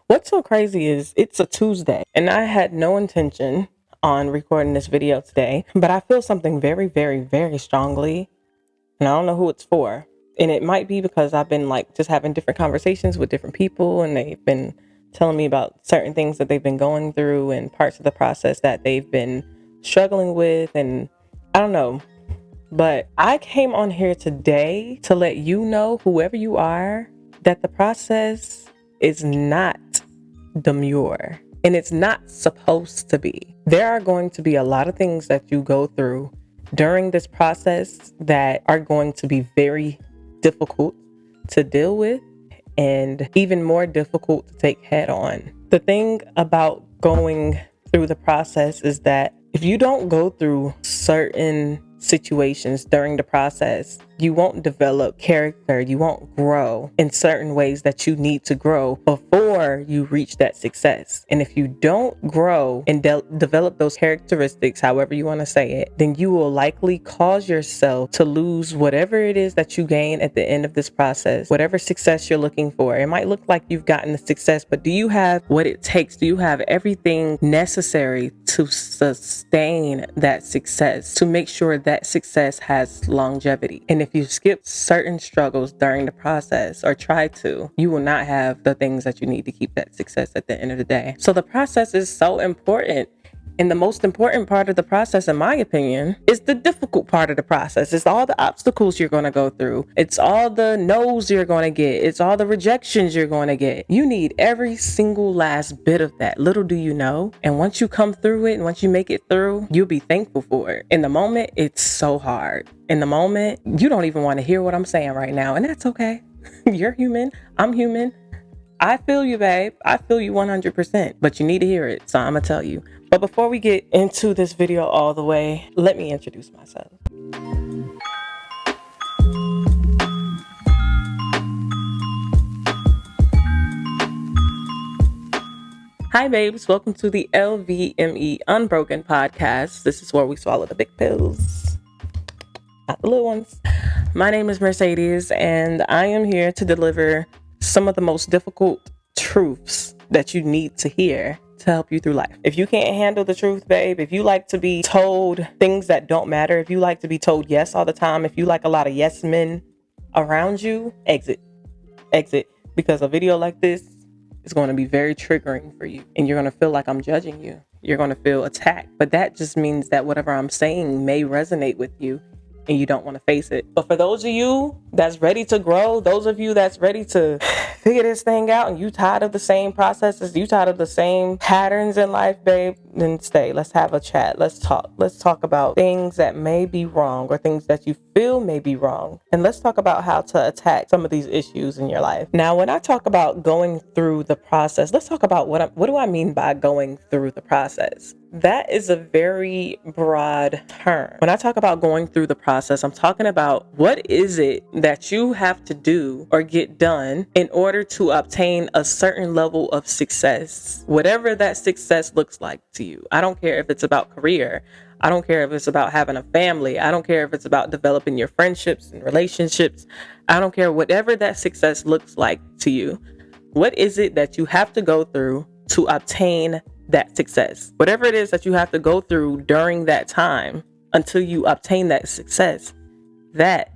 What's so crazy is it's a Tuesday and I had no intention on recording this video today, but I feel something very, very, very strongly and I don't know who it's for. And it might be because I've been just having different conversations with different people and they've been telling me about certain things that they've been going through and parts of the process that they've been struggling with. And I don't know, but I came on here today to let you know, whoever you are, that the process is not demure and it's not supposed to be. There are going to be a lot of things that you go through during this process that are going to be very difficult to deal with and even more difficult to take head on. The thing about going through the process is that if you don't go through certain situations during the process, you won't develop character, you won't grow in certain ways that you need to grow before you reach that success. And if you don't grow and develop those characteristics, however you want to say it, then you will likely cause yourself to lose whatever it is that you gain at the end of this process, whatever success you're looking for. It might look like you've gotten the success, but do you have what it takes? Do you have everything necessary to sustain that success, to make sure that success has longevity? And if you skip certain struggles during the process or try to, you will not have the things that you need to keep that success at the end of the day. So the process is so important. And the most important part of the process, in my opinion, is the difficult part of the process. It's all the obstacles you're going to go through. It's all the no's you're going to get. It's all the rejections you're going to get. You need every single last bit of that. Little do you know. And once you come through it and once you make it through, you'll be thankful for it. In the moment, it's so hard. In the moment, you don't even want to hear what I'm saying right now. And that's okay. You're human. I'm human. I feel you, babe. I feel you 100%, but you need to hear it. So I'm going to tell you. But before we get into this video all the way, let me introduce myself. Hi, babes. Welcome to the LVME Unbroken podcast. This is where we swallow the big pills, not the little ones. My name is Mercedes, and I am here to deliver some of the most difficult truths that you need to hear to help you through life. If you can't handle the truth, babe, if you like to be told things that don't matter, if you like to be told yes all the time, if you like a lot of yes men around you, exit, because a video like this is going to be very triggering for you and you're going to feel like I'm judging you. You're going to feel attacked, but that just means that whatever I'm saying may resonate with you and you don't want to face it. But for those of you that's ready to grow, those of you that's ready to figure this thing out and you tired of the same processes, you tired of the same patterns in life, babe, then stay. Let's have a chat. Let's talk. Let's talk about things that may be wrong or things that you feel may be wrong. And let's talk about how to attack some of these issues in your life. Now, when I talk about going through the process, let's talk about what do I mean by going through the process? That is a very broad term. When I talk about going through the process, I'm talking about what is it that you have to do or get done in order to obtain a certain level of success, whatever that success looks like to you. I don't care if it's about career. I don't care if it's about having a family. I don't care if it's about developing your friendships and relationships. I don't care whatever that success looks like to you. What is it that you have to go through to obtain that success? Whatever it is that you have to go through during that time until you obtain that success, that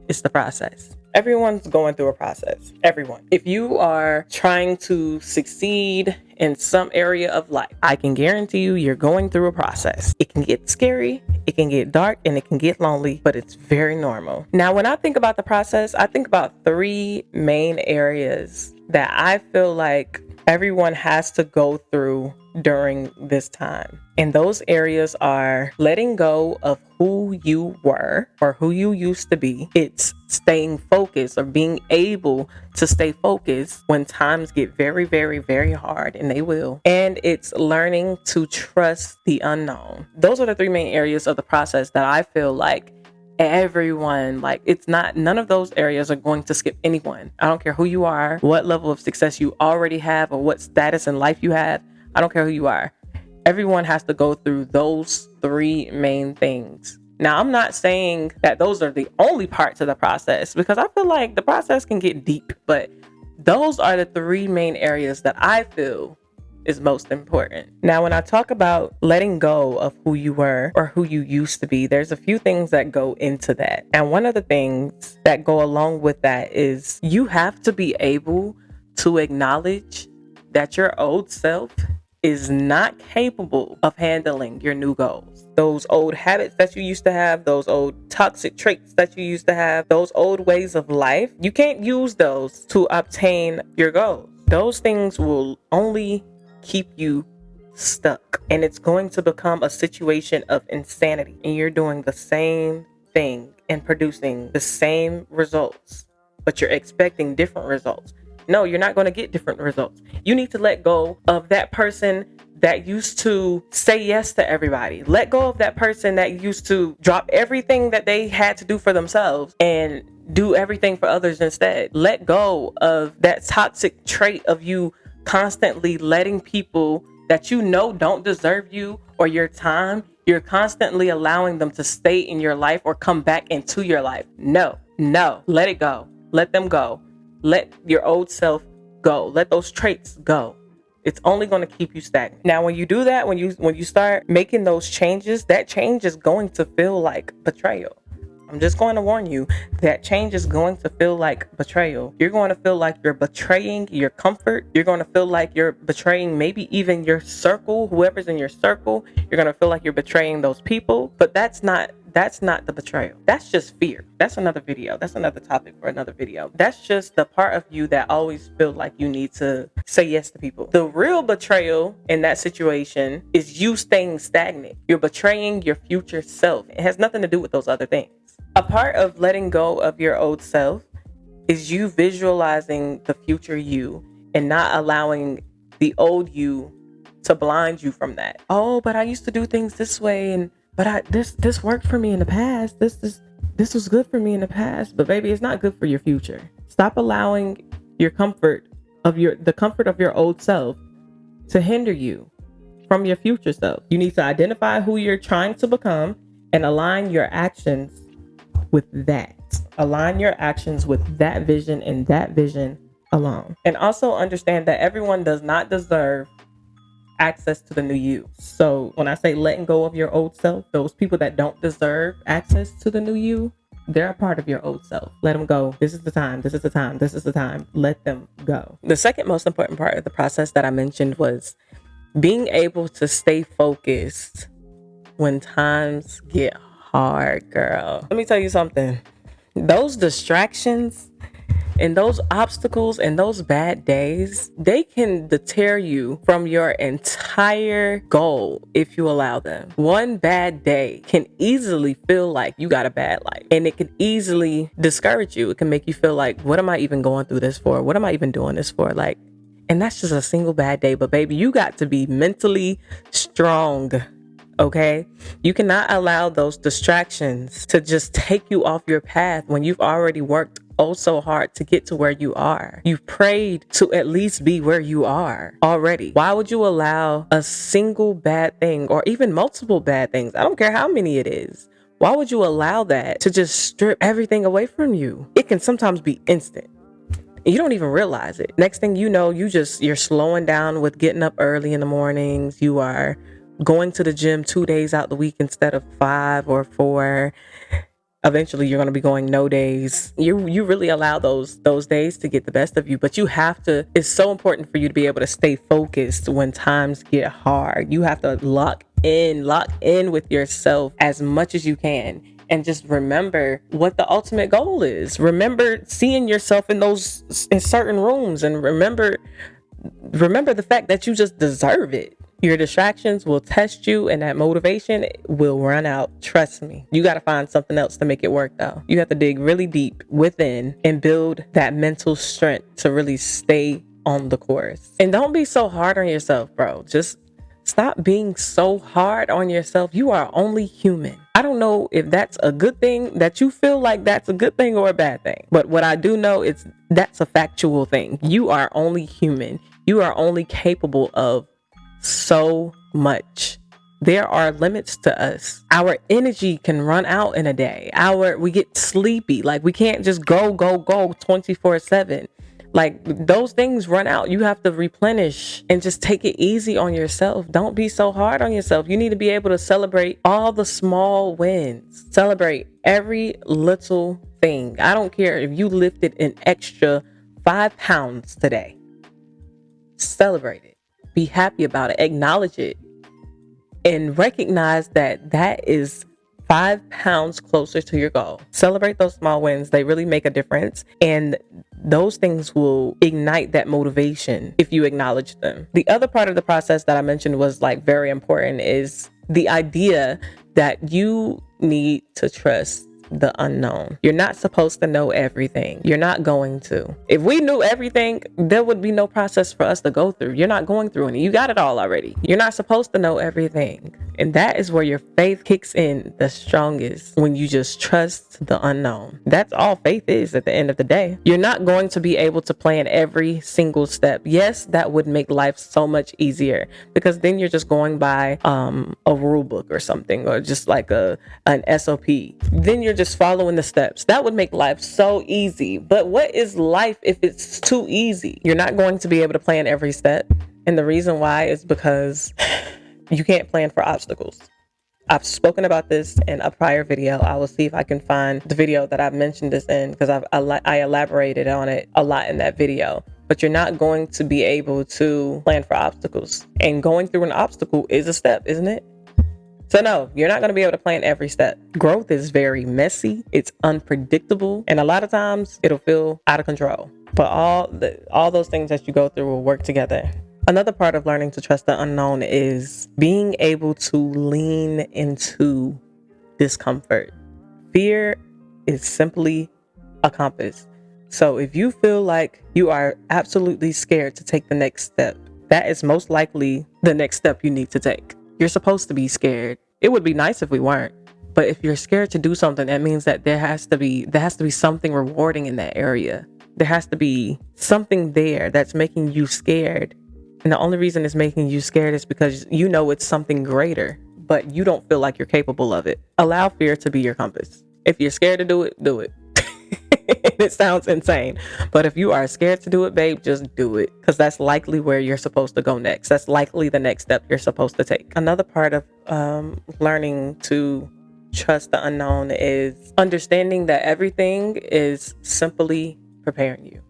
is the process. Everyone's going through a process. Everyone. If you are trying to succeed in some area of life, I can guarantee you're going through a process. It can get scary, it can get dark, and it can get lonely, but it's very normal. Now, when I think about the process, I think about three main areas that I feel like everyone has to go through during this time. And those areas are letting go of who you were or who you used to be. It's staying focused or being able to stay focused when times get very, very, very hard, and they will. And it's learning to trust the unknown. Those are the three main areas of the process that I feel like everyone, none of those areas are going to skip anyone. I don't care who you are, what level of success you already have, or what status in life you have. I don't care who you are. Everyone has to go through those three main things. Now, I'm not saying that those are the only parts of the process, because I feel like the process can get deep, but Those are the three main areas that I feel is most important. Now, when I talk about letting go of who you were or who you used to be, there's a few things that go into that. And one of the things that go along with that is you have to be able to acknowledge that your old self is not capable of handling your new goals. Those old habits that you used to have, those old toxic traits that you used to have, those old ways of life, you can't use those to obtain your goals. Those things will only keep you stuck, and it's going to become a situation of insanity, and you're doing the same thing and producing the same results, but you're expecting different results. No, you're not going to get different results. You need to let go of that person that used to say yes to everybody. Let go of that person that used to drop everything that they had to do for themselves and do everything for others instead. Let go of that toxic trait of you constantly letting people that you know don't deserve you or your time, you're constantly allowing them to stay in your life or come back into your life. No, let it go. Let them go. Let your old self go. Let those traits go. It's only going to keep you stagnant. Now, when you do that, when you start making those changes, that change is going to feel like betrayal. I'm just going to warn you, that change is going to feel like betrayal. You're going to feel like you're betraying your comfort. You're going to feel like you're betraying maybe even your circle, whoever's in your circle. You're going to feel like you're betraying those people. But that's not the betrayal. That's just fear. That's another video. That's another topic for another video. That's just the part of you that always feel like you need to say yes to people. The real betrayal in that situation is you staying stagnant. You're betraying your future self. It has nothing to do with those other things. A part of letting go of your old self is you visualizing the future you and not allowing the old you to blind you from that. Oh, but I used to do things this way, but this worked for me in the past. This was good for me in the past, but baby, it's not good for your future. Stop allowing the comfort of your old self to hinder you from your future self. You need to identify who you're trying to become and align your actions with that. Align your actions with that vision and that vision alone. And also understand that everyone does not deserve access to the new you. So when I say letting go of your old self, those people that don't deserve access to the new you, they're a part of your old self. Let them go. This is the time. This is the time. This is the time. Let them go. The second most important part of the process that I mentioned was being able to stay focused when times get hard, girl. Let me tell you something. Those distractions and those obstacles and those bad days, they can deter you from your entire goal if you allow them. One bad day can easily feel like you got a bad life, and it can easily discourage you. It can make you feel like, what am I even going through this for? What am I even doing this for? And that's just a single bad day. But baby, you got to be mentally strong. Okay? You cannot allow those distractions to just take you off your path when you've already worked so hard to get to where you are. You've prayed to at least be where you are already. Why would you allow a single bad thing or even multiple bad things? I don't care how many it is. Why would you allow that to just strip everything away from you? It can sometimes be instant. You don't even realize it. Next thing you know, you're slowing down with getting up early in the mornings. You are going to the gym 2 days out the week instead of 5 or 4. Eventually, you're going to be going no days. You really allow those days to get the best of you, but you have to. It's so important for you to be able to stay focused when times get hard. You have to lock in with yourself as much as you can, and just remember what the ultimate goal is. Remember seeing yourself in certain rooms, and remember the fact that you just deserve it. Your distractions will test you, and that motivation will run out. Trust me. You got to find something else to make it work, though. You have to dig really deep within and build that mental strength to really stay on the course. And don't be so hard on yourself, bro. Just stop being so hard on yourself. You are only human. I don't know if that's a good thing, that you feel like that's a good thing or a bad thing. But what I do know is that's a factual thing. You are only human. You are only capable of so much. There are limits to us. Our energy can run out in a day. We get sleepy. Like, we can't just go 24/7. Like, those things run out. You have to replenish and just take it easy on yourself. Don't be so hard on yourself. You need to be able to celebrate all the small wins. Celebrate every little thing. I don't care if you lifted an extra 5 pounds today. Celebrate it. Be happy about it. Acknowledge it. And recognize that that is 5 pounds closer to your goal. Celebrate those small wins. They really make a difference. And those things will ignite that motivation if you acknowledge them. The other part of the process that I mentioned was like very important is the idea that you need to trust the unknown. You're not supposed to know everything. You're not going to. If we knew everything, there would be no process for us to go through. You're not going through any. You got it all already. You're not supposed to know everything. And that is where your faith kicks in the strongest, when you just trust the unknown. That's all faith is at the end of the day. You're not going to be able to plan every single step. Yes, that would make life so much easier, because then you're just going by a rule book or something, or just like an SOP. Then you're just following the steps. That would make life so easy. But what is life if it's too easy? You're not going to be able to plan every step. And the reason why is because you can't plan for obstacles. I've spoken about this in a prior video. I will see if I can find the video that I've mentioned this in, because I elaborated on it a lot in that video. But you're not going to be able to plan for obstacles. And going through an obstacle is a step, isn't it? So no, you're not going to be able to plan every step. Growth is very messy. It's unpredictable. And a lot of times it'll feel out of control. But all those things that you go through will work together. Another part of learning to trust the unknown is being able to lean into discomfort. Fear is simply a compass. So if you feel like you are absolutely scared to take the next step, that is most likely the next step you need to take. You're supposed to be scared. It would be nice if we weren't. But if you're scared to do something, that means that there has to be something rewarding in that area. There has to be something there that's making you scared. And the only reason it's making you scared is because you know it's something greater, but you don't feel like you're capable of it. Allow fear to be your compass. If you're scared to do it, do it. It sounds insane, but if you are scared to do it, babe, just do it, because that's likely where you're supposed to go next. That's likely the next step you're supposed to take. Another part of learning to trust the unknown is understanding that everything is simply preparing you.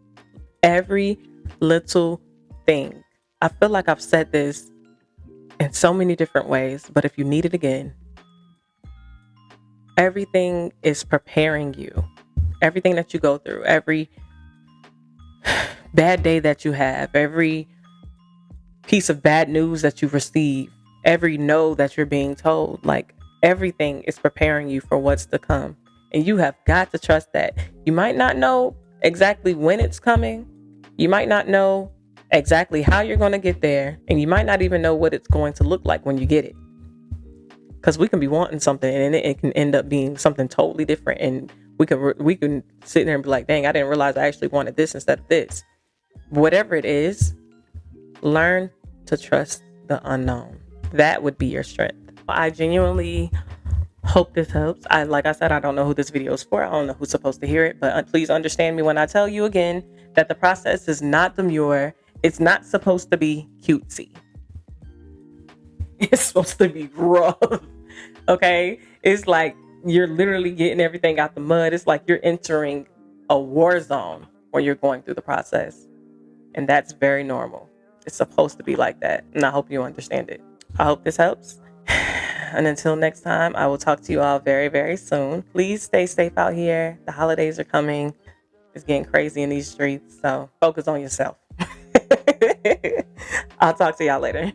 Every little thing. I feel like I've said this in so many different ways, but if you need it again, everything is preparing you. Everything that you go through, every bad day that you have, every piece of bad news that you receive, every no that you're being told, like everything is preparing you for what's to come. And you have got to trust that. You might not know exactly when it's coming. You might not know exactly how you're going to get there. And you might not even know what it's going to look like when you get it. Because we can be wanting something and it can end up being something totally different. And we can sit there and be like, dang, I didn't realize I actually wanted this instead of this. Whatever it is, learn to trust the unknown. That would be your strength. I genuinely hope this helps. Like I said, I don't know who this video is for. I don't know who's supposed to hear it, but please understand me when I tell you again that the process is not demure. It's not supposed to be cutesy. It's supposed to be rough. Okay? It's like you're literally getting everything out the mud. It's like you're entering a war zone when you're going through the process. And that's very normal. It's supposed to be like that. And I hope you understand it. I hope this helps. And until next time, I will talk to you all very, very soon. Please stay safe out here. The holidays are coming. It's getting crazy in these streets. So focus on yourself. I'll talk to y'all later.